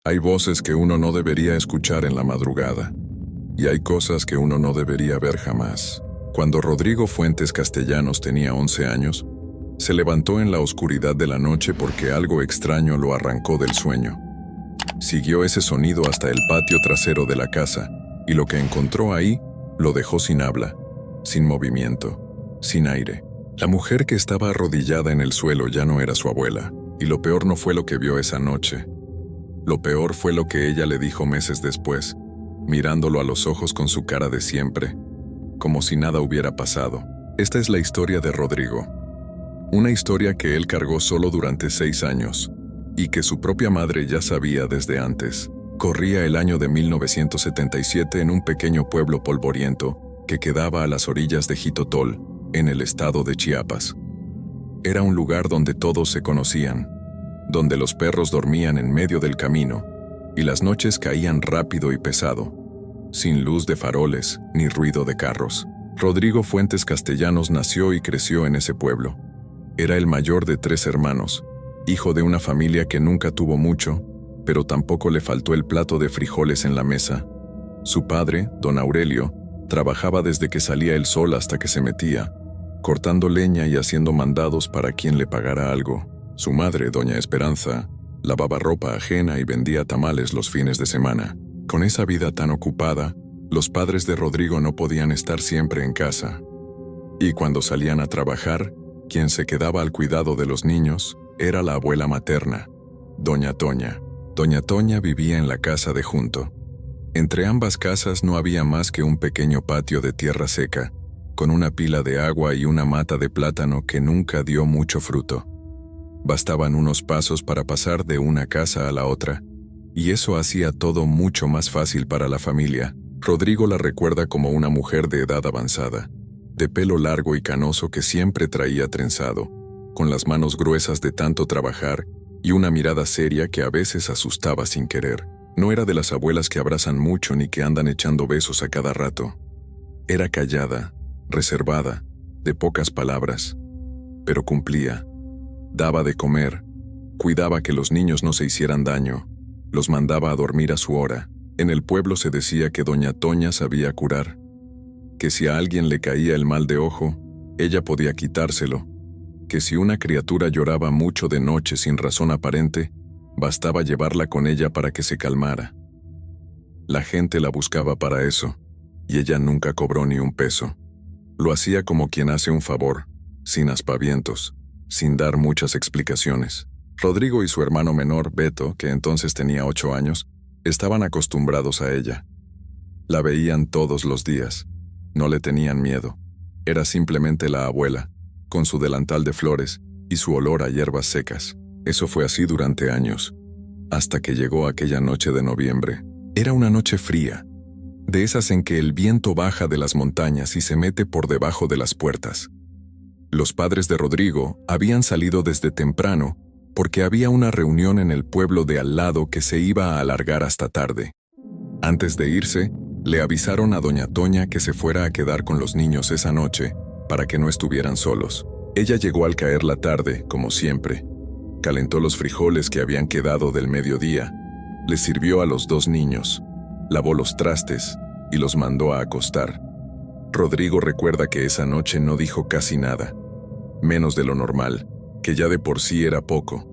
Hay voces que uno no debería escuchar en la madrugada, y hay cosas que uno no debería ver jamás. Cuando Rodrigo Fuentes Castellanos tenía 11 años, se levantó en la oscuridad de la noche porque algo extraño lo arrancó del sueño. Siguió ese sonido hasta el patio trasero de la casa, y lo que encontró ahí lo dejó sin habla, sin movimiento, sin aire. La mujer que estaba arrodillada en el suelo ya no era su abuela, y lo peor no fue lo que vio esa noche. Lo peor fue lo que ella le dijo meses después, mirándolo a los ojos con su cara de siempre, como si nada hubiera pasado. Esta es la historia de Rodrigo. Una historia que él cargó solo durante 6 años, y que su propia madre ya sabía desde antes. Corría el año de 1977 en un pequeño pueblo polvoriento que quedaba a las orillas de Jitotol, en el estado de Chiapas. Era un lugar donde todos se conocían, donde los perros dormían en medio del camino, y las noches caían rápido y pesado, sin luz de faroles ni ruido de carros. Rodrigo Fuentes Castellanos nació y creció en ese pueblo. Era el mayor de 3 hermanos, hijo de una familia que nunca tuvo mucho, pero tampoco le faltó el plato de frijoles en la mesa. Su padre, don Aurelio, trabajaba desde que salía el sol hasta que se metía, cortando leña y haciendo mandados para quien le pagara algo. Su madre, doña Esperanza, lavaba ropa ajena y vendía tamales los fines de semana. Con esa vida tan ocupada, los padres de Rodrigo no podían estar siempre en casa. Y cuando salían a trabajar, quien se quedaba al cuidado de los niños era la abuela materna, doña Toña. Doña Toña vivía en la casa de junto. Entre ambas casas no había más que un pequeño patio de tierra seca, con una pila de agua y una mata de plátano que nunca dio mucho fruto. Bastaban unos pasos para pasar de una casa a la otra, y eso hacía todo mucho más fácil para la familia. Rodrigo la recuerda como una mujer de edad avanzada, de pelo largo y canoso que siempre traía trenzado, con las manos gruesas de tanto trabajar y una mirada seria que a veces asustaba sin querer. No era de las abuelas que abrazan mucho ni que andan echando besos a cada rato. Era callada, reservada, de pocas palabras, pero cumplía. Daba de comer, cuidaba que los niños no se hicieran daño, los mandaba a dormir a su hora. En el pueblo se decía que doña Toña sabía curar, que si a alguien le caía el mal de ojo, ella podía quitárselo, que si una criatura lloraba mucho de noche sin razón aparente, bastaba llevarla con ella para que se calmara. La gente la buscaba para eso, y ella nunca cobró ni un peso. Lo hacía como quien hace un favor, sin aspavientos, sin dar muchas explicaciones. Rodrigo y su hermano menor, Beto, que entonces tenía 8 años, estaban acostumbrados a ella. La veían todos los días. No le tenían miedo. Era simplemente la abuela, con su delantal de flores y su olor a hierbas secas. Eso fue así durante años, hasta que llegó aquella noche de noviembre. Era una noche fría, de esas en que el viento baja de las montañas y se mete por debajo de las puertas. Los padres de Rodrigo habían salido desde temprano porque había una reunión en el pueblo de al lado que se iba a alargar hasta tarde. Antes de irse, le avisaron a doña Toña que se fuera a quedar con los niños esa noche para que no estuvieran solos. Ella llegó al caer la tarde, como siempre. Calentó los frijoles que habían quedado del mediodía, les sirvió a los 2 niños, lavó los trastes y los mandó a acostar. Rodrigo recuerda que esa noche no dijo casi nada, menos de lo normal, que ya de por sí era poco.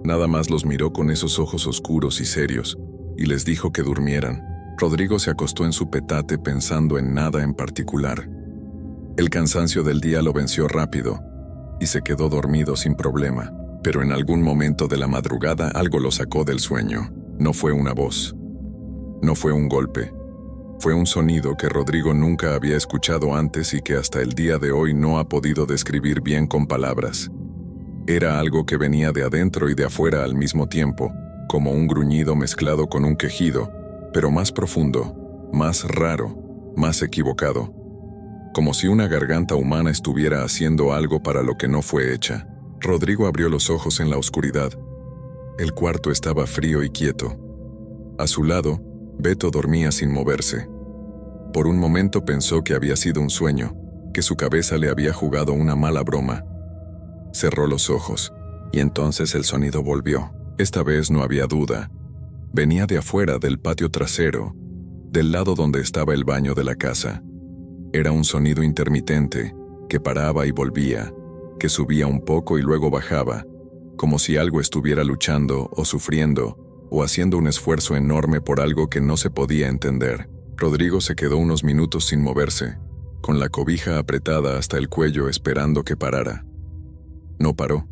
Nada más los miró con esos ojos oscuros y serios, y les dijo que durmieran. Rodrigo se acostó en su petate pensando en nada en particular. El cansancio del día lo venció rápido, y se quedó dormido sin problema. Pero en algún momento de la madrugada algo lo sacó del sueño. No fue una voz. No fue un golpe. Fue un sonido que Rodrigo nunca había escuchado antes y que hasta el día de hoy no ha podido describir bien con palabras. Era algo que venía de adentro y de afuera al mismo tiempo, como un gruñido mezclado con un quejido, pero más profundo, más raro, más equivocado. Como si una garganta humana estuviera haciendo algo para lo que no fue hecha. Rodrigo abrió los ojos en la oscuridad. El cuarto estaba frío y quieto. A su lado, Beto dormía sin moverse. Por un momento pensó que había sido un sueño, que su cabeza le había jugado una mala broma. Cerró los ojos, y entonces el sonido volvió. Esta vez no había duda. Venía de afuera del patio trasero, del lado donde estaba el baño de la casa. Era un sonido intermitente, que paraba y volvía, que subía un poco y luego bajaba, como si algo estuviera luchando o sufriendo, o haciendo un esfuerzo enorme por algo que no se podía entender. Rodrigo se quedó unos minutos sin moverse, con la cobija apretada hasta el cuello esperando que parara. No paró.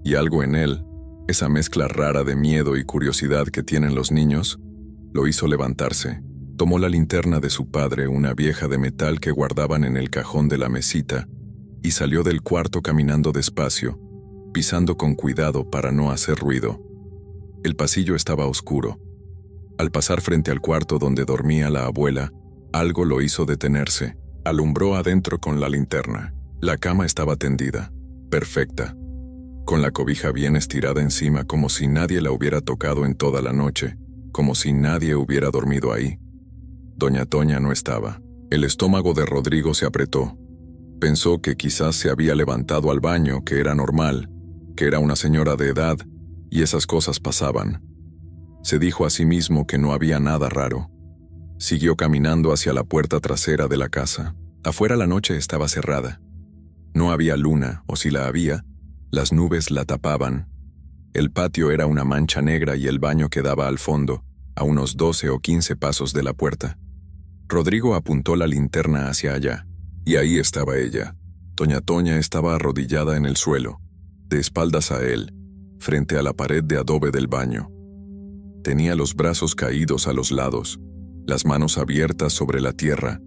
Y algo en él, esa mezcla rara de miedo y curiosidad que tienen los niños, lo hizo levantarse. Tomó la linterna de su padre, una vieja de metal que guardaban en el cajón de la mesita, y salió del cuarto caminando despacio, pisando con cuidado para no hacer ruido. El pasillo estaba oscuro. Al pasar frente al cuarto donde dormía la abuela, algo lo hizo detenerse. Alumbró adentro con la linterna. La cama estaba tendida, perfecta, con la cobija bien estirada encima como si nadie la hubiera tocado en toda la noche, como si nadie hubiera dormido ahí. Doña Toña no estaba. El estómago de Rodrigo se apretó. Pensó que quizás se había levantado al baño, que era normal, que era una señora de edad, y esas cosas pasaban. Se dijo a sí mismo que no había nada raro. Siguió caminando hacia la puerta trasera de la casa. Afuera la noche estaba cerrada. No había luna, o si la había, las nubes la tapaban. El patio era una mancha negra y el baño quedaba al fondo, a unos 12 o 15 pasos de la puerta. Rodrigo apuntó la linterna hacia allá, y ahí estaba ella. Doña Toña estaba arrodillada en el suelo, de espaldas a él, frente a la pared de adobe del baño. Tenía los brazos caídos a los lados, las manos abiertas sobre la tierra,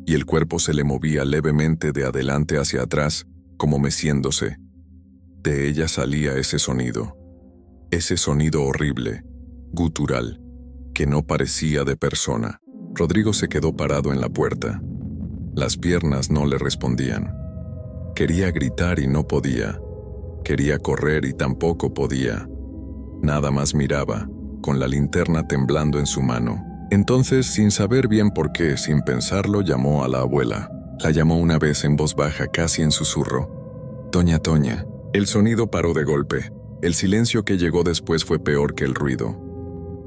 y el cuerpo se le movía levemente de adelante hacia atrás, como meciéndose. De ella salía ese sonido horrible, gutural, que no parecía de persona. Rodrigo se quedó parado en la puerta. Las piernas no le respondían. Quería gritar y no podía. Quería correr y tampoco podía. Nada más miraba, con la linterna temblando en su mano. Entonces, sin saber bien por qué, sin pensarlo, llamó a la abuela. La llamó una vez en voz baja, casi en susurro. «Doña Toña». El sonido paró de golpe. El silencio que llegó después fue peor que el ruido.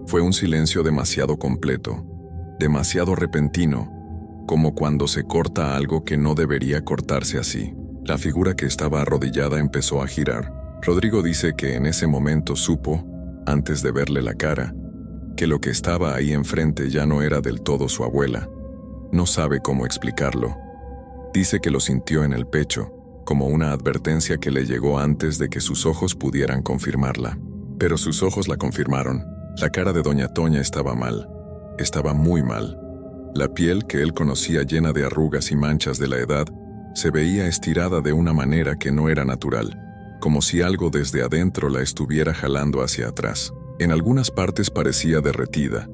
Fue un silencio demasiado completo, demasiado repentino, como cuando se corta algo que no debería cortarse así. La figura que estaba arrodillada empezó a girar. Rodrigo dice que en ese momento supo, antes de verle la cara, que lo que estaba ahí enfrente ya no era del todo su abuela. No sabe cómo explicarlo. Dice que lo sintió en el pecho, como una advertencia que le llegó antes de que sus ojos pudieran confirmarla. Pero sus ojos la confirmaron. La cara de Doña Toña estaba mal. Estaba muy mal. La piel que él conocía llena de arrugas y manchas de la edad se veía estirada de una manera que no era natural, como si algo desde adentro la estuviera jalando hacia atrás. En algunas partes parecía derretida,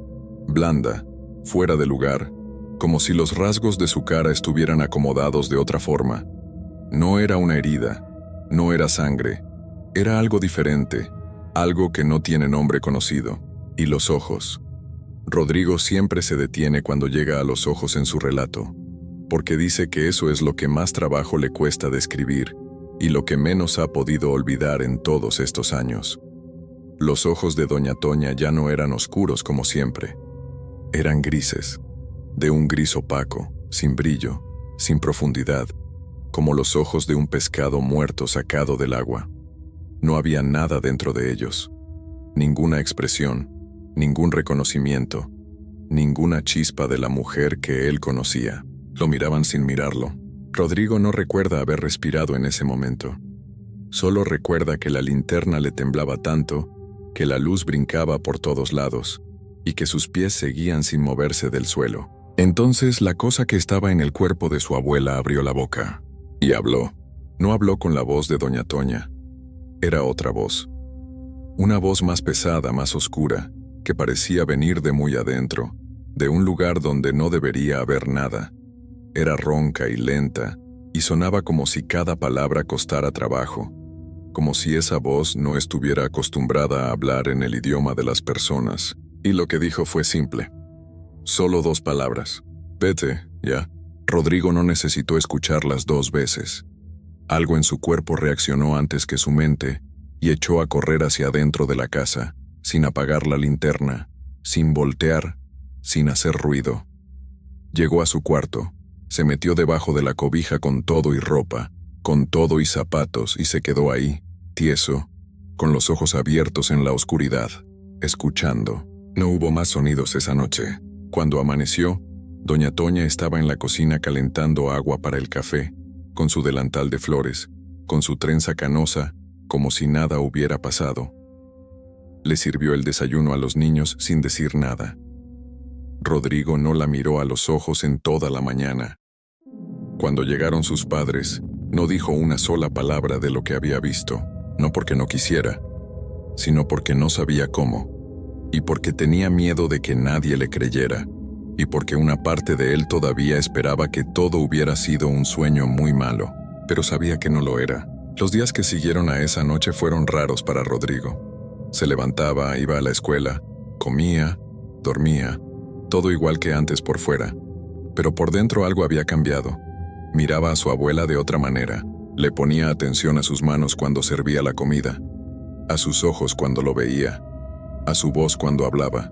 blanda, fuera de lugar, como si los rasgos de su cara estuvieran acomodados de otra forma. No era una herida, no era sangre, era algo diferente, algo que no tiene nombre conocido. Y los ojos. Rodrigo siempre se detiene cuando llega a los ojos en su relato, porque dice que eso es lo que más trabajo le cuesta describir y lo que menos ha podido olvidar en todos estos años. Los ojos de Doña Toña ya no eran oscuros como siempre. Eran grises, de un gris opaco, sin brillo, sin profundidad, como los ojos de un pescado muerto sacado del agua. No había nada dentro de ellos, ninguna expresión, ningún reconocimiento, ninguna chispa de la mujer que él conocía. Lo miraban sin mirarlo. Rodrigo no recuerda haber respirado en ese momento. Solo recuerda que la linterna le temblaba tanto, que la luz brincaba por todos lados, y que sus pies seguían sin moverse del suelo. Entonces la cosa que estaba en el cuerpo de su abuela abrió la boca, y habló. No habló con la voz de Doña Toña. Era otra voz. Una voz más pesada, más oscura, que parecía venir de muy adentro, de un lugar donde no debería haber nada. Era ronca y lenta, y sonaba como si cada palabra costara trabajo, como si esa voz no estuviera acostumbrada a hablar en el idioma de las personas. Y lo que dijo fue simple. Solo 2 palabras. Vete, ya. Rodrigo no necesitó escucharlas 2 veces. Algo en su cuerpo reaccionó antes que su mente, y echó a correr hacia adentro de la casa, sin apagar la linterna, sin voltear, sin hacer ruido. Llegó a su cuarto, se metió debajo de la cobija con todo y ropa, con todo y zapatos, y se quedó ahí, tieso, con los ojos abiertos en la oscuridad, escuchando. No hubo más sonidos esa noche. Cuando amaneció, doña Toña estaba en la cocina calentando agua para el café, con su delantal de flores, con su trenza canosa, como si nada hubiera pasado. Le sirvió el desayuno a los niños sin decir nada. Rodrigo no la miró a los ojos en toda la mañana. Cuando llegaron sus padres, no dijo una sola palabra de lo que había visto, no porque no quisiera, sino porque no sabía cómo, y porque tenía miedo de que nadie le creyera, y porque una parte de él todavía esperaba que todo hubiera sido un sueño muy malo, pero sabía que no lo era. Los días que siguieron a esa noche fueron raros para Rodrigo. Se levantaba, iba a la escuela, comía, dormía, todo igual que antes por fuera, pero por dentro algo había cambiado. Miraba a su abuela de otra manera, le ponía atención a sus manos cuando servía la comida, a sus ojos cuando lo veía, a su voz cuando hablaba.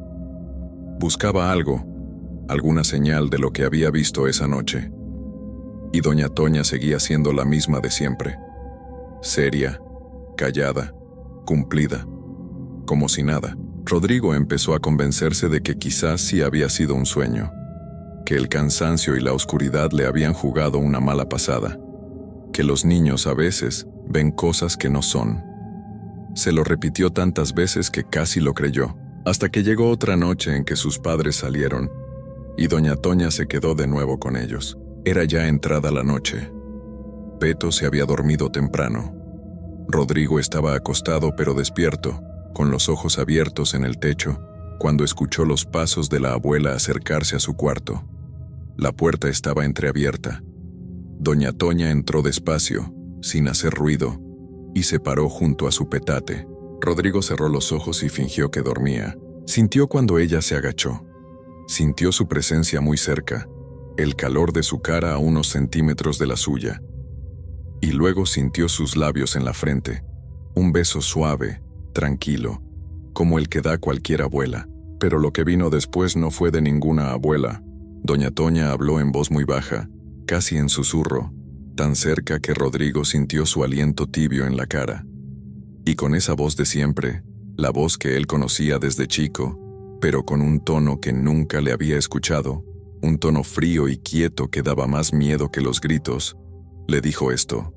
Buscaba algo, alguna señal de lo que había visto esa noche. Y doña Toña seguía siendo la misma de siempre. Seria, callada, cumplida, como si nada. Rodrigo empezó a convencerse de que quizás sí había sido un sueño, que el cansancio y la oscuridad le habían jugado una mala pasada, que los niños a veces ven cosas que no son. Se lo repitió tantas veces que casi lo creyó, hasta que llegó otra noche en que sus padres salieron y doña Toña se quedó de nuevo con ellos. Era ya entrada la noche. Peto se había dormido temprano. Rodrigo estaba acostado pero despierto, con los ojos abiertos en el techo, cuando escuchó los pasos de la abuela acercarse a su cuarto. La puerta estaba entreabierta. Doña Toña entró despacio, sin hacer ruido, y se paró junto a su petate. Rodrigo cerró los ojos y fingió que dormía. Sintió cuando ella se agachó. Sintió su presencia muy cerca, el calor de su cara a unos centímetros de la suya. Y luego sintió sus labios en la frente, un beso suave, tranquilo, como el que da cualquier abuela. Pero lo que vino después no fue de ninguna abuela. Doña Toña habló en voz muy baja, casi en susurro, tan cerca que Rodrigo sintió su aliento tibio en la cara. Y con esa voz de siempre, la voz que él conocía desde chico, pero con un tono que nunca le había escuchado, un tono frío y quieto que daba más miedo que los gritos, le dijo esto: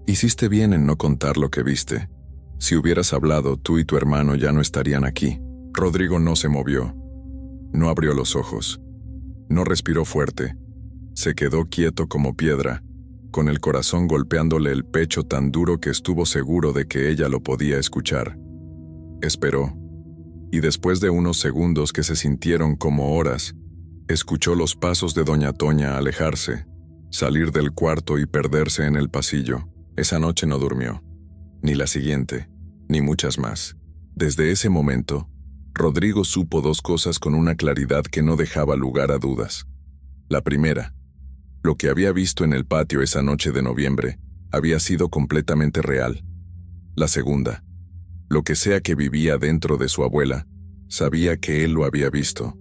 «Hiciste bien en no contar lo que viste. Si hubieras hablado, tú y tu hermano ya no estarían aquí». Rodrigo no se movió. No abrió los ojos. No respiró fuerte. Se quedó quieto como piedra, con el corazón golpeándole el pecho tan duro que estuvo seguro de que ella lo podía escuchar. Esperó. Y después de unos segundos que se sintieron como horas, escuchó los pasos de doña Toña alejarse, salir del cuarto y perderse en el pasillo. Esa noche no durmió. Ni la siguiente, ni muchas más. Desde ese momento, Rodrigo supo dos cosas con una claridad que no dejaba lugar a dudas. La primera, lo que había visto en el patio esa noche de noviembre había sido completamente real. La segunda, lo que sea que vivía dentro de su abuela, sabía que él lo había visto,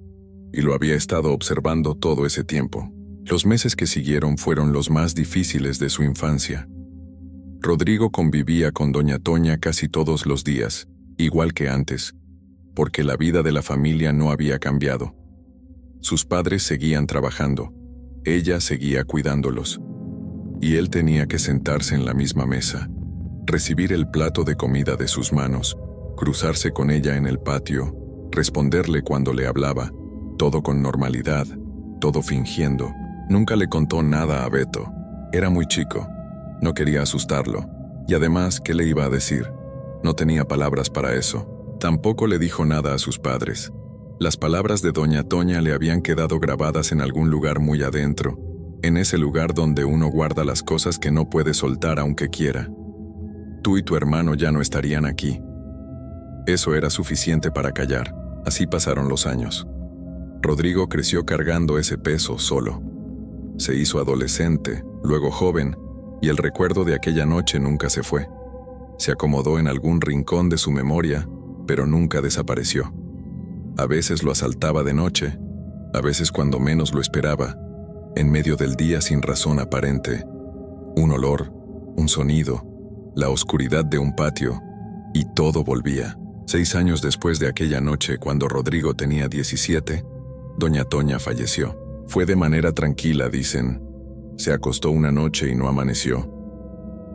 y lo había estado observando todo ese tiempo. Los meses que siguieron fueron los más difíciles de su infancia. Rodrigo convivía con doña Toña casi todos los días, igual que antes, porque la vida de la familia no había cambiado. Sus padres seguían trabajando, ella seguía cuidándolos, y él tenía que sentarse en la misma mesa, recibir el plato de comida de sus manos, cruzarse con ella en el patio, responderle cuando le hablaba, todo con normalidad, todo fingiendo. Nunca le contó nada a Beto. Era muy chico, no quería asustarlo, y además, ¿qué le iba a decir? No tenía palabras para eso. Tampoco le dijo nada a sus padres. Las palabras de doña Toña le habían quedado grabadas en algún lugar muy adentro, en ese lugar donde uno guarda las cosas que no puede soltar aunque quiera. Tú y tu hermano ya no estarían aquí. Eso era suficiente para callar. Así pasaron los años. Rodrigo creció cargando ese peso solo. Se hizo adolescente, luego joven, y el recuerdo de aquella noche nunca se fue. Se acomodó en algún rincón de su memoria, pero nunca desapareció. A veces lo asaltaba de noche, a veces cuando menos lo esperaba, en medio del día sin razón aparente. Un olor, un sonido, la oscuridad de un patio, y todo volvía. 6 años después de aquella noche, cuando Rodrigo tenía 17, doña Toña falleció. Fue de manera tranquila, dicen. Se acostó una noche y no amaneció.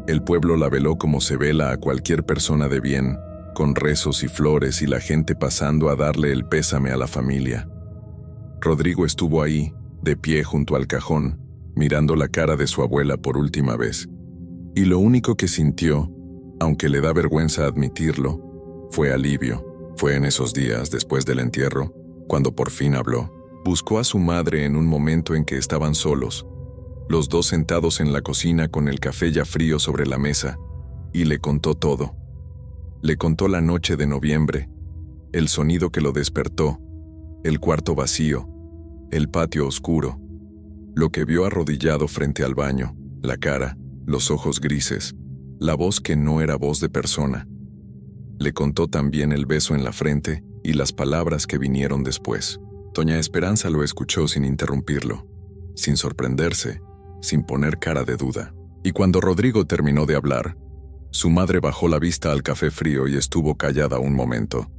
El pueblo la veló como se vela a cualquier persona de bien, con rezos y flores y la gente pasando a darle el pésame a la familia. Rodrigo estuvo ahí, de pie junto al cajón, mirando la cara de su abuela por última vez. Y lo único que sintió, aunque le da vergüenza admitirlo, fue alivio. Fue en esos días, después del entierro, cuando por fin habló. Buscó a su madre en un momento en que estaban solos, los dos sentados en la cocina con el café ya frío sobre la mesa, y le contó todo. Le contó la noche de noviembre, el sonido que lo despertó, el cuarto vacío, el patio oscuro, lo que vio arrodillado frente al baño, la cara, los ojos grises, la voz que no era voz de persona. Le contó también el beso en la frente y las palabras que vinieron después. Doña Esperanza lo escuchó sin interrumpirlo, sin sorprenderse, sin poner cara de duda. Y cuando Rodrigo terminó de hablar, su madre bajó la vista al café frío y estuvo callada un momento.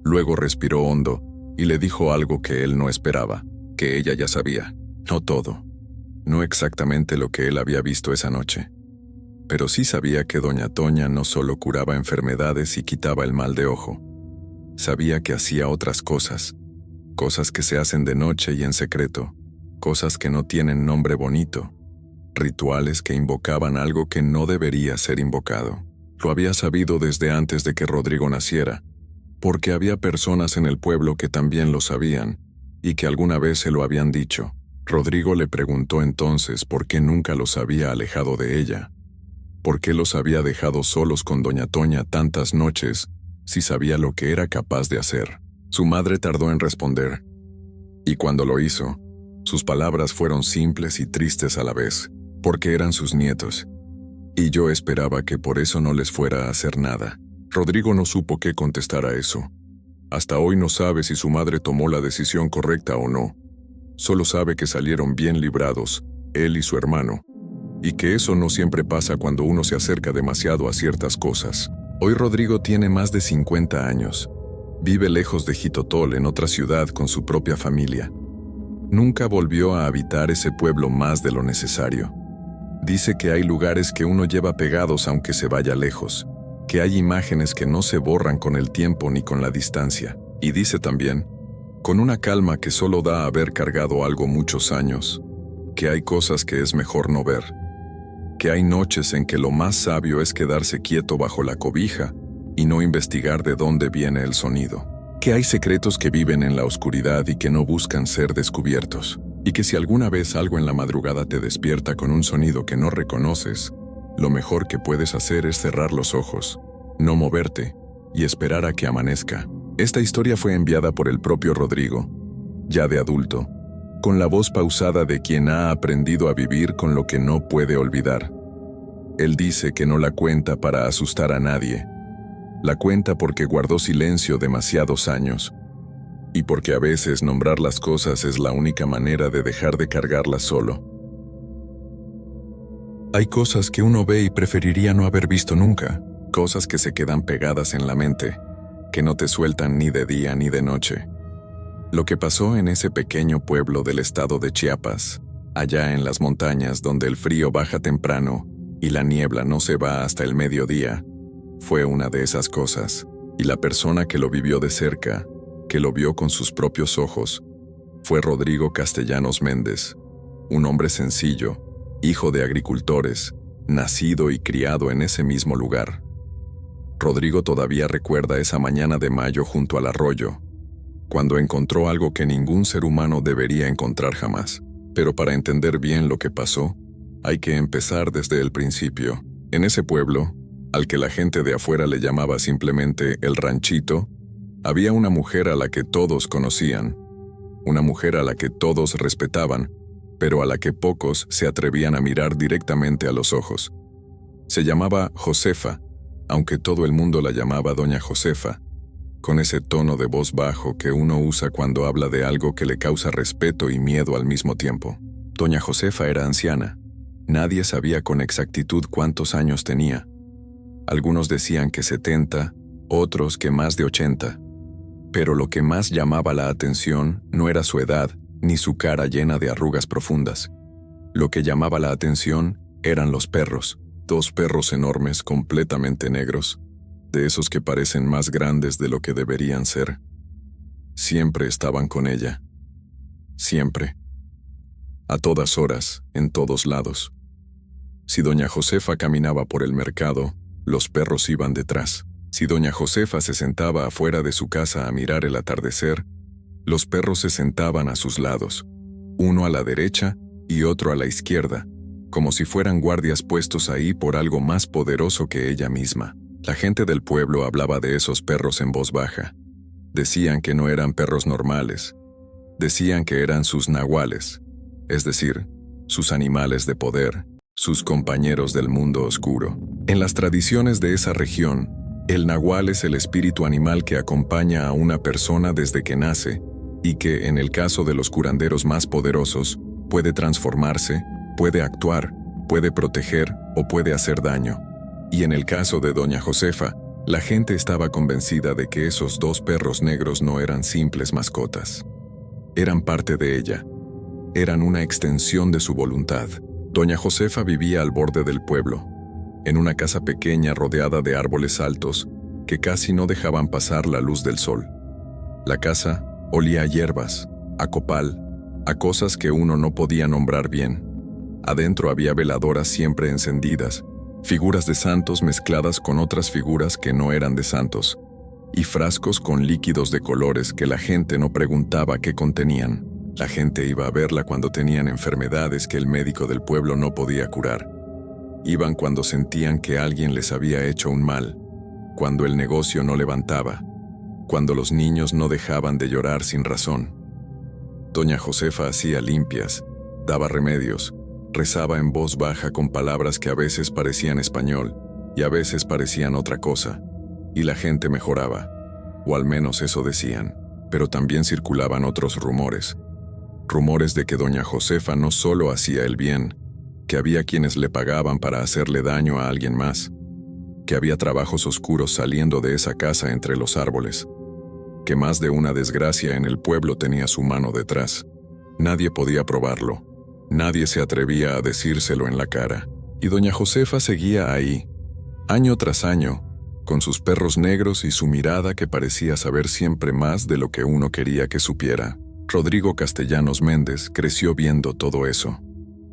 Luego respiró hondo y le dijo algo que él no esperaba, que ella ya sabía. No todo, no exactamente lo que él había visto esa noche, pero sí sabía que doña Toña no solo curaba enfermedades y quitaba el mal de ojo. Sabía que hacía otras cosas, cosas que se hacen de noche y en secreto, cosas que no tienen nombre bonito, rituales que invocaban algo que no debería ser invocado. Lo había sabido desde antes de que Rodrigo naciera, porque había personas en el pueblo que también lo sabían y que alguna vez se lo habían dicho. Rodrigo le preguntó entonces por qué nunca los había alejado de ella, por qué los había dejado solos con doña Toña tantas noches si sabía lo que era capaz de hacer. Su madre tardó en responder, y cuando lo hizo, sus palabras fueron simples y tristes a la vez, porque eran sus nietos, y yo esperaba que por eso no les fuera a hacer nada. Rodrigo no supo qué contestar a eso. Hasta hoy no sabe si su madre tomó la decisión correcta o no. Solo sabe que salieron bien librados, él y su hermano, y que eso no siempre pasa cuando uno se acerca demasiado a ciertas cosas. Hoy Rodrigo tiene más de 50 años. Vive lejos de Jitotol, en otra ciudad con su propia familia. Nunca volvió a habitar ese pueblo más de lo necesario. Dice que hay lugares que uno lleva pegados aunque se vaya lejos, que hay imágenes que no se borran con el tiempo ni con la distancia. Y dice también, con una calma que solo da haber cargado algo muchos años, que hay cosas que es mejor no ver, que hay noches en que lo más sabio es quedarse quieto bajo la cobija y no investigar de dónde viene el sonido, que hay secretos que viven en la oscuridad y que no buscan ser descubiertos, y que si alguna vez algo en la madrugada te despierta con un sonido que no reconoces, lo mejor que puedes hacer es cerrar los ojos, no moverte y esperar a que amanezca. Esta historia fue enviada por el propio Rodrigo, ya de adulto, con la voz pausada de quien ha aprendido a vivir con lo que no puede olvidar. Él dice que no la cuenta para asustar a nadie. La cuenta porque guardó silencio demasiados años, y porque a veces nombrar las cosas es la única manera de dejar de cargarlas solo. Hay cosas que uno ve y preferiría no haber visto nunca, cosas que se quedan pegadas en la mente, que no te sueltan ni de día ni de noche. Lo que pasó en ese pequeño pueblo del estado de Chiapas, allá en las montañas donde el frío baja temprano y la niebla no se va hasta el mediodía, fue una de esas cosas, y la persona que lo vivió de cerca, que lo vio con sus propios ojos, fue Rodrigo Castellanos Méndez, un hombre sencillo, hijo de agricultores, nacido y criado en ese mismo lugar. Rodrigo todavía recuerda esa mañana de mayo junto al arroyo, cuando encontró algo que ningún ser humano debería encontrar jamás. Pero para entender bien lo que pasó, hay que empezar desde el principio. En ese pueblo, al que la gente de afuera le llamaba simplemente el ranchito, había una mujer a la que todos conocían, una mujer a la que todos respetaban, pero a la que pocos se atrevían a mirar directamente a los ojos. Se llamaba Josefa, aunque todo el mundo la llamaba Doña Josefa, con ese tono de voz bajo que uno usa cuando habla de algo que le causa respeto y miedo al mismo tiempo. Doña Josefa era anciana. Nadie sabía con exactitud cuántos años tenía. Algunos decían que 70, otros que más de 80. Pero lo que más llamaba la atención no era su edad ni su cara llena de arrugas profundas. Lo que llamaba la atención eran los perros. 2 perros enormes, completamente negros, de esos que parecen más grandes de lo que deberían ser. Siempre estaban con ella. Siempre. A todas horas, en todos lados. Si doña Josefa caminaba por el mercado, los perros iban detrás. Si doña Josefa se sentaba afuera de su casa a mirar el atardecer, los perros se sentaban a sus lados, uno a la derecha y otro a la izquierda, como si fueran guardias puestos ahí por algo más poderoso que ella misma. La gente del pueblo hablaba de esos perros en voz baja. Decían que no eran perros normales. Decían que eran sus nahuales, es decir, sus animales de poder, sus compañeros del mundo oscuro. En las tradiciones de esa región, el nahual es el espíritu animal que acompaña a una persona desde que nace y que, en el caso de los curanderos más poderosos, puede transformarse, puede actuar, puede proteger o puede hacer daño. Y en el caso de doña Josefa, la gente estaba convencida de que esos 2 perros negros no eran simples mascotas. Eran parte de ella. Eran una extensión de su voluntad. Doña Josefa vivía al borde del pueblo, en una casa pequeña rodeada de árboles altos que casi no dejaban pasar la luz del sol. La casa olía a hierbas, a copal, a cosas que uno no podía nombrar bien. Adentro había veladoras siempre encendidas, figuras de santos mezcladas con otras figuras que no eran de santos, y frascos con líquidos de colores que la gente no preguntaba qué contenían. La gente iba a verla cuando tenían enfermedades que el médico del pueblo no podía curar. Iban cuando sentían que alguien les había hecho un mal, cuando el negocio no levantaba, cuando los niños no dejaban de llorar sin razón. Doña Josefa hacía limpias, daba remedios, rezaba en voz baja con palabras que a veces parecían español y a veces parecían otra cosa, y la gente mejoraba, o al menos eso decían, pero también circulaban otros rumores. Rumores de que doña Josefa no solo hacía el bien, que había quienes le pagaban para hacerle daño a alguien más, que había trabajos oscuros saliendo de esa casa entre los árboles, que más de una desgracia en el pueblo tenía su mano detrás. Nadie podía probarlo, nadie se atrevía a decírselo en la cara, y doña Josefa seguía ahí, año tras año, con sus perros negros y su mirada que parecía saber siempre más de lo que uno quería que supiera. Rodrigo Castellanos Méndez creció viendo todo eso.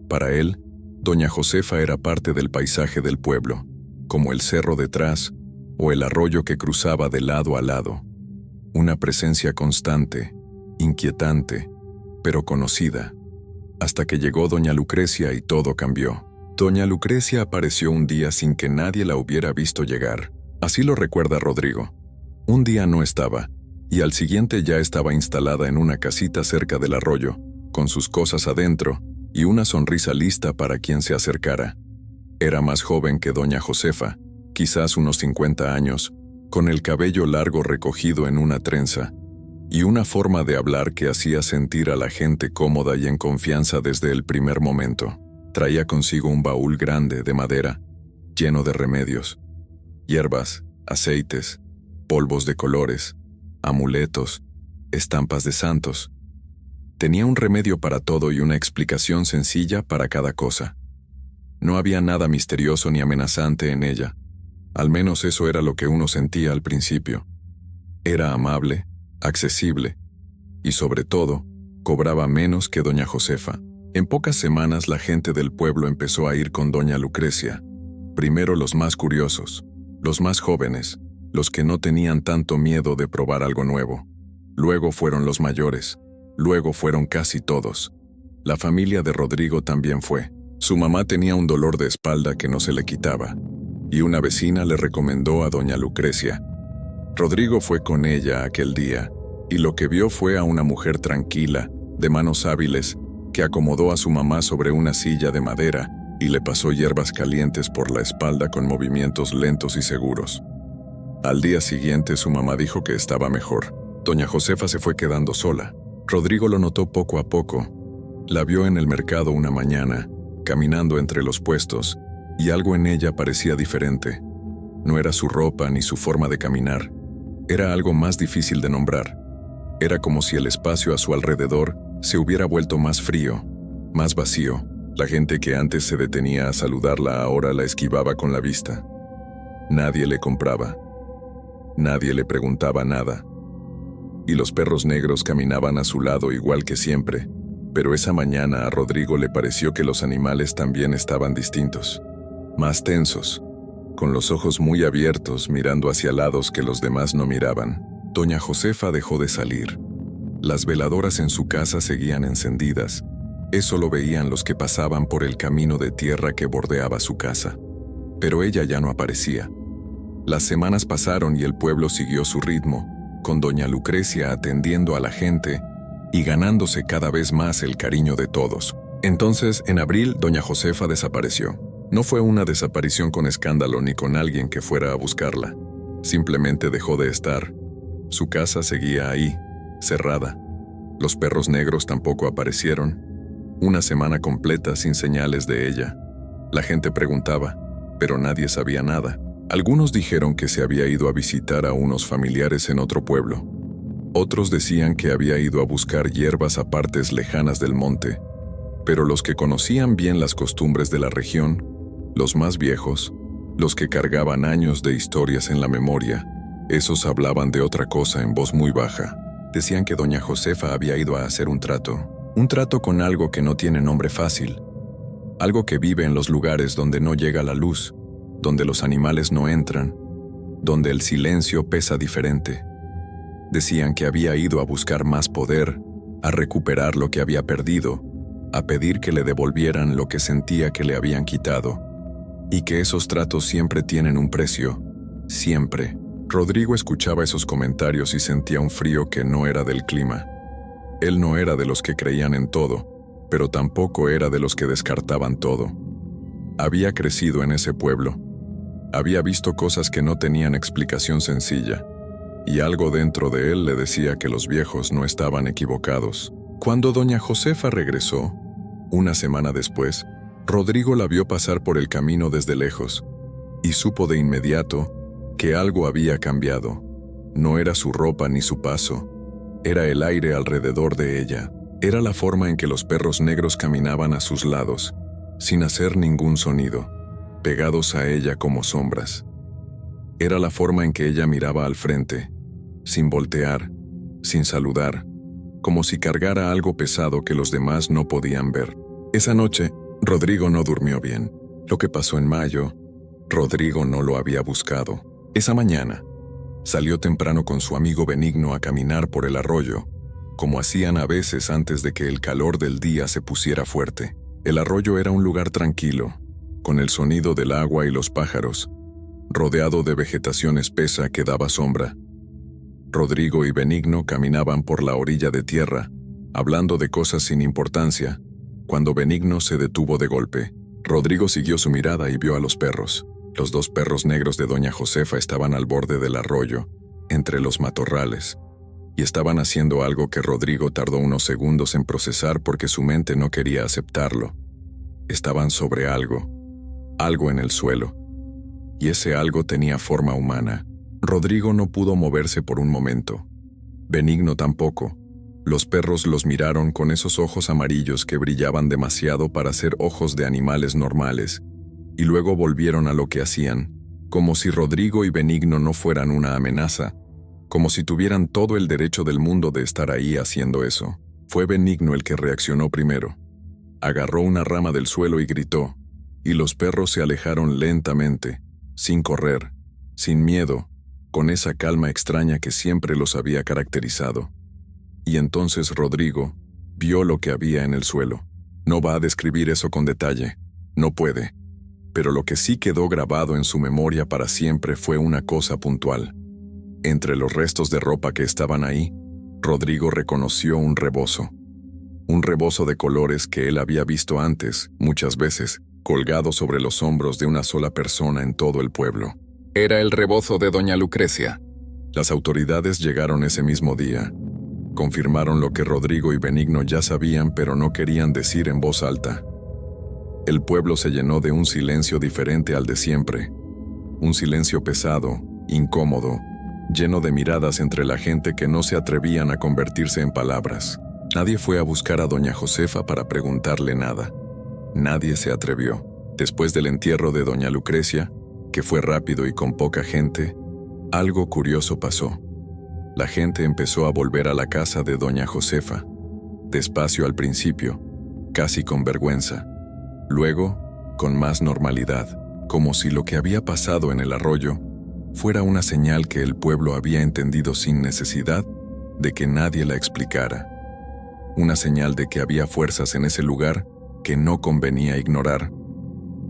Para él, doña Josefa era parte del paisaje del pueblo, como el cerro detrás o el arroyo que cruzaba de lado a lado. Una presencia constante, inquietante, pero conocida. Hasta que llegó doña Lucrecia y todo cambió. Doña Lucrecia apareció un día sin que nadie la hubiera visto llegar. Así lo recuerda Rodrigo. Un día no estaba, y al siguiente ya estaba instalada en una casita cerca del arroyo, con sus cosas adentro y una sonrisa lista para quien se acercara. Era más joven que doña Josefa, quizás unos 50 años, con el cabello largo recogido en una trenza, y una forma de hablar que hacía sentir a la gente cómoda y en confianza desde el primer momento. Traía consigo un baúl grande de madera, lleno de remedios, hierbas, aceites, polvos de colores, amuletos, estampas de santos. Tenía un remedio para todo y una explicación sencilla para cada cosa. No había nada misterioso ni amenazante en ella. Al menos eso era lo que uno sentía al principio. Era amable, accesible, y sobre todo, cobraba menos que doña Josefa. En pocas semanas la gente del pueblo empezó a ir con doña Lucrecia. Primero los más curiosos, los más jóvenes, los que no tenían tanto miedo de probar algo nuevo. Luego fueron los mayores, luego fueron casi todos. La familia de Rodrigo también fue. Su mamá tenía un dolor de espalda que no se le quitaba, y una vecina le recomendó a doña Lucrecia. Rodrigo fue con ella aquel día, y lo que vio fue a una mujer tranquila, de manos hábiles, que acomodó a su mamá sobre una silla de madera y le pasó hierbas calientes por la espalda con movimientos lentos y seguros. Al día siguiente su mamá dijo que estaba mejor. Doña Josefa se fue quedando sola. Rodrigo lo notó poco a poco. La vio en el mercado una mañana, caminando entre los puestos, y algo en ella parecía diferente. No era su ropa ni su forma de caminar. Era algo más difícil de nombrar. Era como si el espacio a su alrededor se hubiera vuelto más frío, más vacío. La gente que antes se detenía a saludarla ahora la esquivaba con la vista. Nadie le compraba. Nadie le preguntaba nada. Y los perros negros caminaban a su lado igual que siempre, pero esa mañana a Rodrigo le pareció que los animales también estaban distintos, más tensos, con los ojos muy abiertos mirando hacia lados que los demás no miraban. Doña Josefa dejó de salir. Las veladoras en su casa seguían encendidas. Eso lo veían los que pasaban por el camino de tierra que bordeaba su casa. Pero ella ya no aparecía. Las semanas pasaron y el pueblo siguió su ritmo, con doña Lucrecia atendiendo a la gente y ganándose cada vez más el cariño de todos. Entonces, en abril, doña Josefa desapareció. No fue una desaparición con escándalo ni con alguien que fuera a buscarla. Simplemente dejó de estar. Su casa seguía ahí, cerrada. Los perros negros tampoco aparecieron. Una semana completa sin señales de ella. La gente preguntaba, pero nadie sabía nada. Algunos dijeron que se había ido a visitar a unos familiares en otro pueblo. Otros decían que había ido a buscar hierbas a partes lejanas del monte. Pero los que conocían bien las costumbres de la región, los más viejos, los que cargaban años de historias en la memoria, esos hablaban de otra cosa en voz muy baja. Decían que doña Josefa había ido a hacer un trato con algo que no tiene nombre fácil, algo que vive en los lugares donde no llega la luz, donde los animales no entran, donde el silencio pesa diferente. Decían que había ido a buscar más poder, a recuperar lo que había perdido, a pedir que le devolvieran lo que sentía que le habían quitado, y que esos tratos siempre tienen un precio, siempre. Rodrigo escuchaba esos comentarios y sentía un frío que no era del clima. Él no era de los que creían en todo, pero tampoco era de los que descartaban todo. Había crecido en ese pueblo. Había visto cosas que no tenían explicación sencilla, y algo dentro de él le decía que los viejos no estaban equivocados. Cuando doña Josefa regresó, una semana después, Rodrigo la vio pasar por el camino desde lejos, y supo de inmediato que algo había cambiado. No era su ropa ni su paso, era el aire alrededor de ella. Era la forma en que los perros negros caminaban a sus lados, sin hacer ningún sonido, pegados a ella como sombras. Era la forma en que ella miraba al frente, sin voltear, sin saludar, como si cargara algo pesado que los demás no podían ver. Esa noche, Rodrigo no durmió bien. Lo que pasó en mayo, Rodrigo no lo había buscado. Esa mañana, salió temprano con su amigo Benigno a caminar por el arroyo, como hacían a veces antes de que el calor del día se pusiera fuerte. El arroyo era un lugar tranquilo, con el sonido del agua y los pájaros, rodeado de vegetación espesa que daba sombra. Rodrigo y Benigno caminaban por la orilla de tierra, hablando de cosas sin importancia, cuando Benigno se detuvo de golpe. Rodrigo siguió su mirada y vio a los perros. Los dos perros negros de doña Josefa estaban al borde del arroyo, entre los matorrales, y estaban haciendo algo que Rodrigo tardó unos segundos en procesar porque su mente no quería aceptarlo. Estaban sobre algo en el suelo, y ese algo tenía forma humana. Rodrigo no pudo moverse por un momento. Benigno tampoco. Los perros los miraron con esos ojos amarillos que brillaban demasiado para ser ojos de animales normales, y luego volvieron a lo que hacían, como si Rodrigo y Benigno no fueran una amenaza, como si tuvieran todo el derecho del mundo de estar ahí haciendo eso. Fue Benigno el que reaccionó primero. Agarró una rama del suelo y gritó, y los perros se alejaron lentamente, sin correr, sin miedo, con esa calma extraña que siempre los había caracterizado. Y entonces Rodrigo vio lo que había en el suelo. No va a describir eso con detalle, no puede. Pero lo que sí quedó grabado en su memoria para siempre fue una cosa puntual. Entre los restos de ropa que estaban ahí, Rodrigo reconoció un rebozo de colores que él había visto antes, muchas veces, colgado sobre los hombros de una sola persona en todo el pueblo. Era el rebozo de doña Lucrecia. Las autoridades llegaron ese mismo día. Confirmaron lo que Rodrigo y Benigno ya sabían, pero no querían decir en voz alta. El pueblo se llenó de un silencio diferente al de siempre. Un silencio pesado, incómodo, lleno de miradas entre la gente que no se atrevían a convertirse en palabras. Nadie fue a buscar a doña Josefa para preguntarle nada. Nadie se atrevió. Después del entierro de doña Lucrecia, que fue rápido y con poca gente, algo curioso pasó. La gente empezó a volver a la casa de doña Josefa, despacio al principio, casi con vergüenza. Luego, con más normalidad, como si lo que había pasado en el arroyo fuera una señal que el pueblo había entendido sin necesidad de que nadie la explicara. Una señal de que había fuerzas en ese lugar que no convenía ignorar,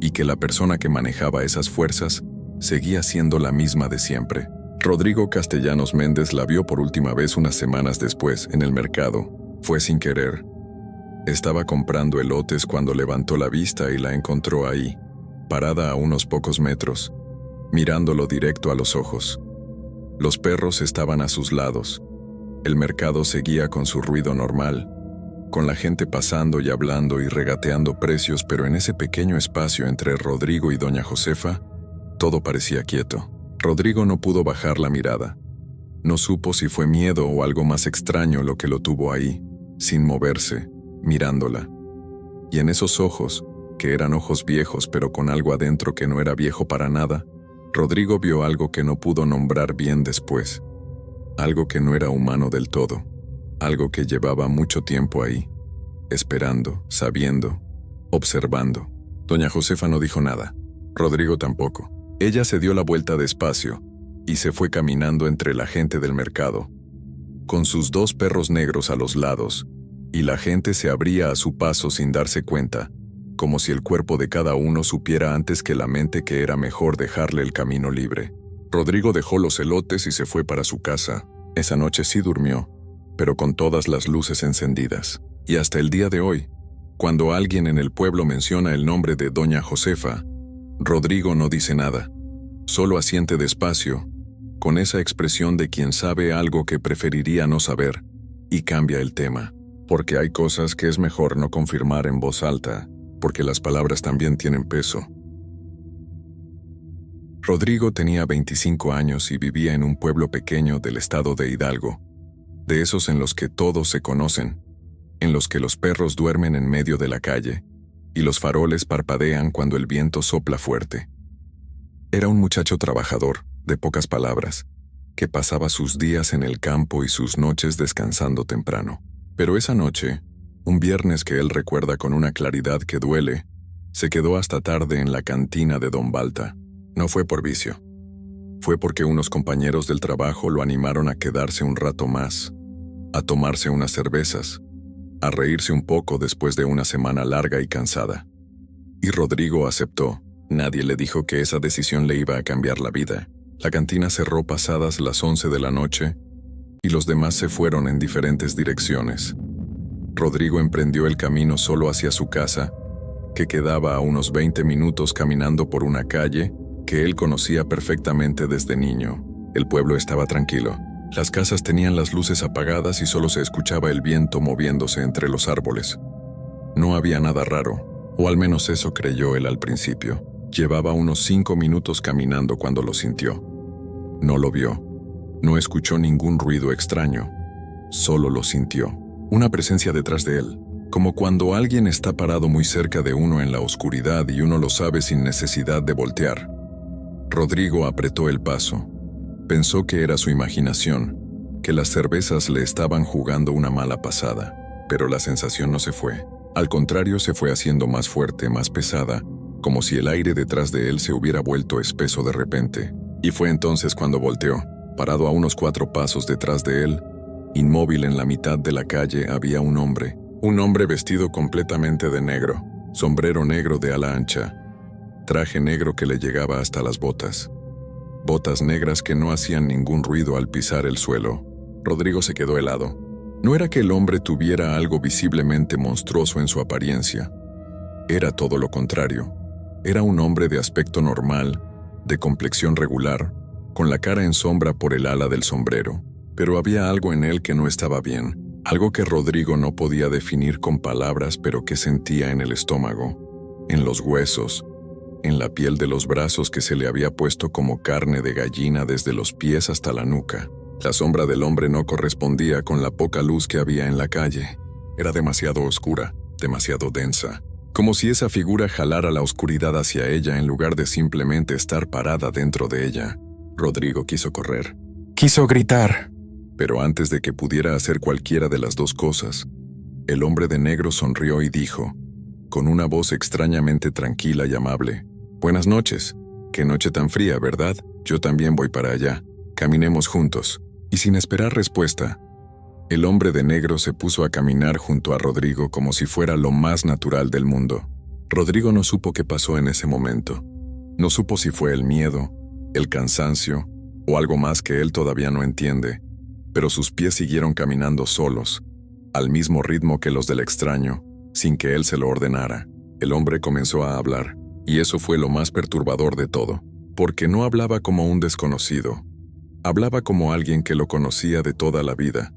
y que la persona que manejaba esas fuerzas seguía siendo la misma de siempre. Rodrigo Castellanos Méndez la vio por última vez unas semanas después, en el mercado. Fue sin querer. Estaba comprando elotes cuando levantó la vista y la encontró ahí, parada a unos pocos metros, mirándolo directo a los ojos. Los perros estaban a sus lados. El mercado seguía con su ruido normal, con la gente pasando y hablando y regateando precios, pero en ese pequeño espacio entre Rodrigo y doña Josefa, todo parecía quieto. Rodrigo no pudo bajar la mirada. No supo si fue miedo o algo más extraño lo que lo tuvo ahí, sin moverse, mirándola. Y en esos ojos, que eran ojos viejos pero con algo adentro que no era viejo para nada, Rodrigo vio algo que no pudo nombrar bien después. Algo que no era humano del todo. Algo que llevaba mucho tiempo ahí, esperando, sabiendo, observando. Doña Josefa no dijo nada. Rodrigo tampoco. Ella se dio la vuelta despacio y se fue caminando entre la gente del mercado, con sus dos perros negros a los lados, y la gente se abría a su paso sin darse cuenta, como si el cuerpo de cada uno supiera antes que la mente que era mejor dejarle el camino libre. Rodrigo dejó los elotes y se fue para su casa. Esa noche sí durmió, pero con todas las luces encendidas. Y hasta el día de hoy, cuando alguien en el pueblo menciona el nombre de doña Josefa, Rodrigo no dice nada, solo asiente despacio, con esa expresión de quien sabe algo que preferiría no saber, y cambia el tema, porque hay cosas que es mejor no confirmar en voz alta, porque las palabras también tienen peso. Rodrigo tenía 25 años y vivía en un pueblo pequeño del estado de Hidalgo, de esos en los que todos se conocen, en los que los perros duermen en medio de la calle, y los faroles parpadean cuando el viento sopla fuerte. Era un muchacho trabajador, de pocas palabras, que pasaba sus días en el campo y sus noches descansando temprano. Pero esa noche, un viernes que él recuerda con una claridad que duele, se quedó hasta tarde en la cantina de Don Balta. No fue por vicio. Fue porque unos compañeros del trabajo lo animaron a quedarse un rato más, a tomarse unas cervezas, a reírse un poco después de una semana larga y cansada. Y Rodrigo aceptó. Nadie le dijo que esa decisión le iba a cambiar la vida. La cantina cerró pasadas las 11 de la noche y los demás se fueron en diferentes direcciones. Rodrigo emprendió el camino solo hacia su casa, que quedaba a unos 20 minutos caminando por una calle que él conocía perfectamente desde niño. El pueblo estaba tranquilo. Las casas tenían las luces apagadas y solo se escuchaba el viento moviéndose entre los árboles. No había nada raro, o al menos eso creyó él al principio. Llevaba unos 5 minutos caminando cuando lo sintió. No lo vio. No escuchó ningún ruido extraño. Solo lo sintió. Una presencia detrás de él, como cuando alguien está parado muy cerca de uno en la oscuridad y uno lo sabe sin necesidad de voltear. Rodrigo apretó el paso. Pensó que era su imaginación, que las cervezas le estaban jugando una mala pasada, pero la sensación no se fue. Al contrario, se fue haciendo más fuerte, más pesada, como si el aire detrás de él se hubiera vuelto espeso de repente. Y fue entonces cuando volteó. Parado a unos 4 pasos detrás de él, inmóvil en la mitad de la calle, había un hombre vestido completamente de negro, sombrero negro de ala ancha, traje negro que le llegaba hasta las botas. Botas negras que no hacían ningún ruido al pisar el suelo. Rodrigo se quedó helado. No era que el hombre tuviera algo visiblemente monstruoso en su apariencia. Era todo lo contrario. Era un hombre de aspecto normal, de complexión regular, con la cara en sombra por el ala del sombrero. Pero había algo en él que no estaba bien, algo que Rodrigo no podía definir con palabras, pero que sentía en el estómago, en los huesos, en la piel de los brazos que se le había puesto como carne de gallina desde los pies hasta la nuca. La sombra del hombre no correspondía con la poca luz que había en la calle. Era demasiado oscura, demasiado densa, como si esa figura jalara la oscuridad hacia ella en lugar de simplemente estar parada dentro de ella. Rodrigo quiso correr. Quiso gritar. Pero antes de que pudiera hacer cualquiera de las dos cosas, el hombre de negro sonrió y dijo, con una voz extrañamente tranquila y amable, «Buenas noches. Qué noche tan fría, ¿verdad? Yo también voy para allá. Caminemos juntos». Y sin esperar respuesta, el hombre de negro se puso a caminar junto a Rodrigo como si fuera lo más natural del mundo. Rodrigo no supo qué pasó en ese momento. No supo si fue el miedo, el cansancio o algo más que él todavía no entiende, pero sus pies siguieron caminando solos, al mismo ritmo que los del extraño, sin que él se lo ordenara. El hombre comenzó a hablar, y eso fue lo más perturbador de todo, porque no hablaba como un desconocido. Hablaba como alguien que lo conocía de toda la vida.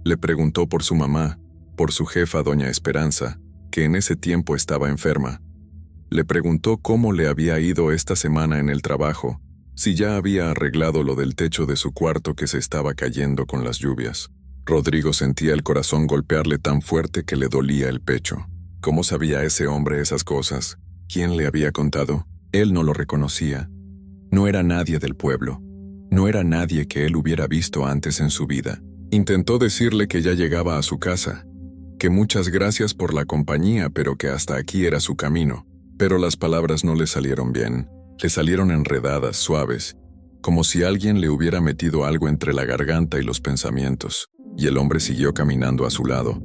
Le preguntó por su mamá, por su jefa doña Esperanza, que en ese tiempo estaba enferma. Le preguntó cómo le había ido esta semana en el trabajo, si ya había arreglado lo del techo de su cuarto que se estaba cayendo con las lluvias. Rodrigo sentía el corazón golpearle tan fuerte que le dolía el pecho. ¿Cómo sabía ese hombre esas cosas? ¿Quién le había contado? Él no lo reconocía. No era nadie del pueblo. No era nadie que él hubiera visto antes en su vida. Intentó decirle que ya llegaba a su casa, que muchas gracias por la compañía, pero que hasta aquí era su camino. Pero las palabras no le salieron bien. Le salieron enredadas, suaves, como si alguien le hubiera metido algo entre la garganta y los pensamientos. Y el hombre siguió caminando a su lado,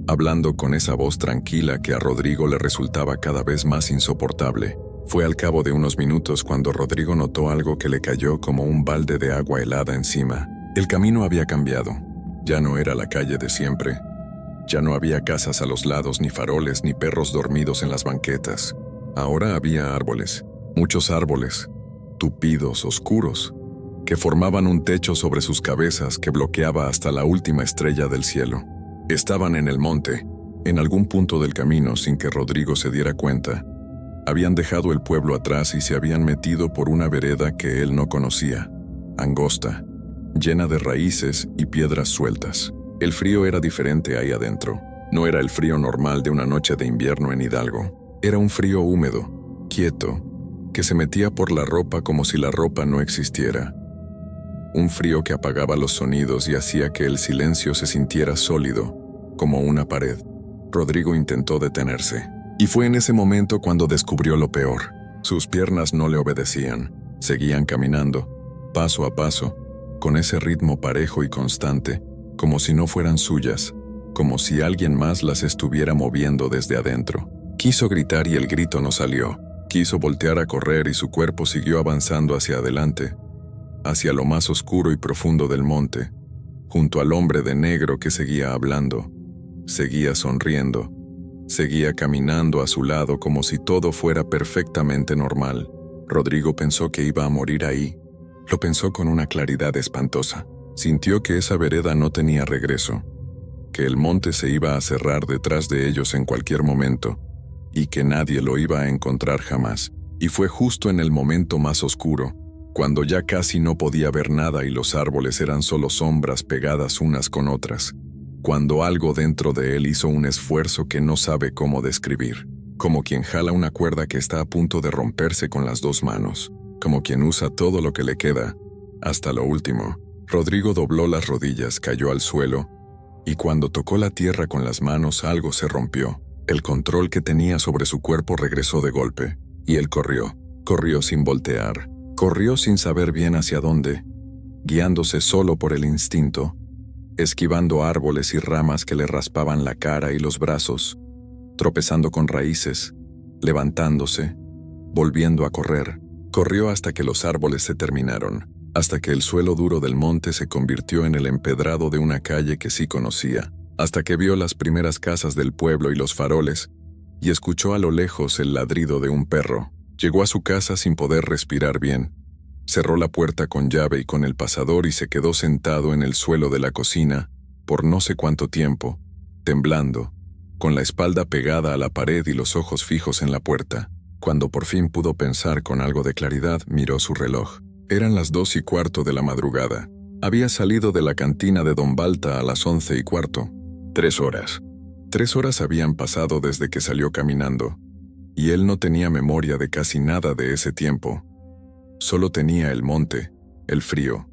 hablando con esa voz tranquila que a Rodrigo le resultaba cada vez más insoportable. Fue al cabo de unos minutos cuando Rodrigo notó algo que le cayó como un balde de agua helada encima. El camino había cambiado. Ya no era la calle de siempre. Ya no había casas a los lados, ni faroles, ni perros dormidos en las banquetas. Ahora había árboles, muchos árboles, tupidos, oscuros, que formaban un techo sobre sus cabezas que bloqueaba hasta la última estrella del cielo. Estaban en el monte, en algún punto del camino sin que Rodrigo se diera cuenta. Habían dejado el pueblo atrás y se habían metido por una vereda que él no conocía, angosta, llena de raíces y piedras sueltas. El frío era diferente ahí adentro. No era el frío normal de una noche de invierno en Hidalgo. Era un frío húmedo, quieto, que se metía por la ropa como si la ropa no existiera. Un frío que apagaba los sonidos y hacía que el silencio se sintiera sólido, como una pared. Rodrigo intentó detenerse. Y fue en ese momento cuando descubrió lo peor. Sus piernas no le obedecían. Seguían caminando, paso a paso, con ese ritmo parejo y constante, como si no fueran suyas, como si alguien más las estuviera moviendo desde adentro. Quiso gritar y el grito no salió. Quiso voltear a correr y su cuerpo siguió avanzando hacia adelante, hacia lo más oscuro y profundo del monte, junto al hombre de negro que seguía hablando, seguía sonriendo, seguía caminando a su lado como si todo fuera perfectamente normal. Rodrigo pensó que iba a morir ahí. Lo pensó con una claridad espantosa. Sintió que esa vereda no tenía regreso, que el monte se iba a cerrar detrás de ellos en cualquier momento, y que nadie lo iba a encontrar jamás. Y fue justo en el momento más oscuro, cuando ya casi no podía ver nada y los árboles eran solo sombras pegadas unas con otras, cuando algo dentro de él hizo un esfuerzo que no sabe cómo describir, como quien jala una cuerda que está a punto de romperse con las dos manos, como quien usa todo lo que le queda, hasta lo último. Rodrigo dobló las rodillas, cayó al suelo, y cuando tocó la tierra con las manos algo se rompió. El control que tenía sobre su cuerpo regresó de golpe, y él corrió sin voltear, corrió sin saber bien hacia dónde, guiándose solo por el instinto, esquivando árboles y ramas que le raspaban la cara y los brazos, tropezando con raíces, levantándose, volviendo a correr. Corrió hasta que los árboles se terminaron, hasta que el suelo duro del monte se convirtió en el empedrado de una calle que sí conocía, hasta que vio las primeras casas del pueblo y los faroles, y escuchó a lo lejos el ladrido de un perro. Llegó a su casa sin poder respirar bien. Cerró la puerta con llave y con el pasador y se quedó sentado en el suelo de la cocina por no sé cuánto tiempo, temblando, con la espalda pegada a la pared y los ojos fijos en la puerta. Cuando por fin pudo pensar con algo de claridad, miró su reloj. Eran las 2:15 de la madrugada. Había salido de la cantina de Don Balta a las 11:15. 3 horas. 3 horas habían pasado desde que salió caminando, y él no tenía memoria de casi nada de ese tiempo. Solo tenía el monte, el frío,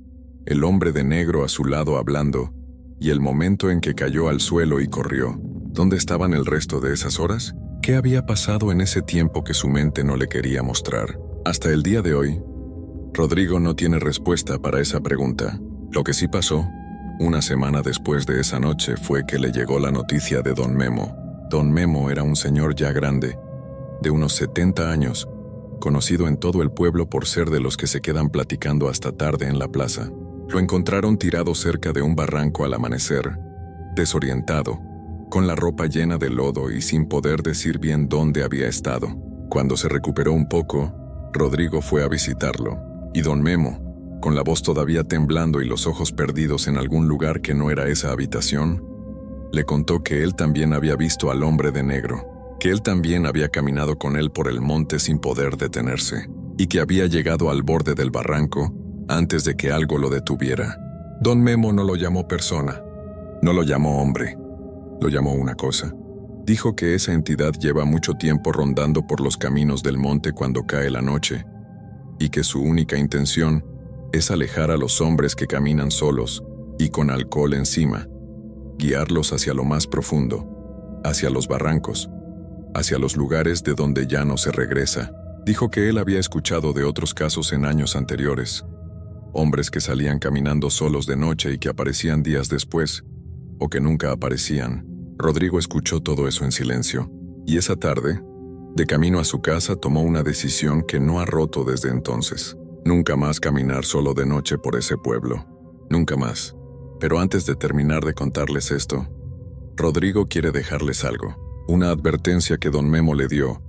el hombre de negro a su lado hablando, y el momento en que cayó al suelo y corrió. ¿Dónde estaban el resto de esas horas? ¿Qué había pasado en ese tiempo que su mente no le quería mostrar? Hasta el día de hoy, Rodrigo no tiene respuesta para esa pregunta. Lo que sí pasó, una semana después de esa noche, fue que le llegó la noticia de Don Memo. Don Memo era un señor ya grande, de unos 70 años, conocido en todo el pueblo por ser de los que se quedan platicando hasta tarde en la plaza. Lo encontraron tirado cerca de un barranco al amanecer, desorientado, con la ropa llena de lodo y sin poder decir bien dónde había estado. Cuando se recuperó un poco, Rodrigo fue a visitarlo, y Don Memo, con la voz todavía temblando y los ojos perdidos en algún lugar que no era esa habitación, le contó que él también había visto al hombre de negro, que él también había caminado con él por el monte sin poder detenerse, y que había llegado al borde del barranco antes de que algo lo detuviera. Don Memo no lo llamó persona, no lo llamó hombre, lo llamó una cosa. Dijo que esa entidad lleva mucho tiempo rondando por los caminos del monte cuando cae la noche, y que su única intención es alejar a los hombres que caminan solos y con alcohol encima, guiarlos hacia lo más profundo, hacia los barrancos, hacia los lugares de donde ya no se regresa. Dijo que él había escuchado de otros casos en años anteriores, hombres que salían caminando solos de noche y que aparecían días después, o que nunca aparecían. Rodrigo escuchó todo eso en silencio, y esa tarde, de camino a su casa, tomó una decisión que no ha roto desde entonces. Nunca más caminar solo de noche por ese pueblo. Nunca más. Pero antes de terminar de contarles esto, Rodrigo quiere dejarles algo. Una advertencia que Don Memo le dio,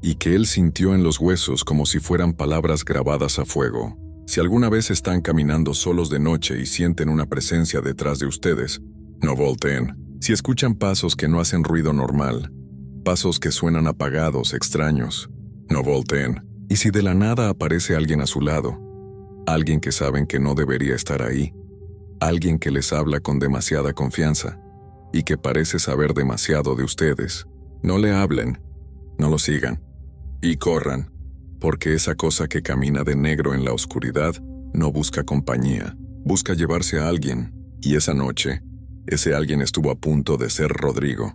y que él sintió en los huesos como si fueran palabras grabadas a fuego. Si alguna vez están caminando solos de noche y sienten una presencia detrás de ustedes, no volteen. Si escuchan pasos que no hacen ruido normal, pasos que suenan apagados, extraños, no volteen. Y si de la nada aparece alguien a su lado, alguien que saben que no debería estar ahí, alguien que les habla con demasiada confianza y que parece saber demasiado de ustedes, no le hablen, no lo sigan y corran, porque esa cosa que camina de negro en la oscuridad no busca compañía, busca llevarse a alguien, y esa noche, ese alguien estuvo a punto de ser Rodrigo.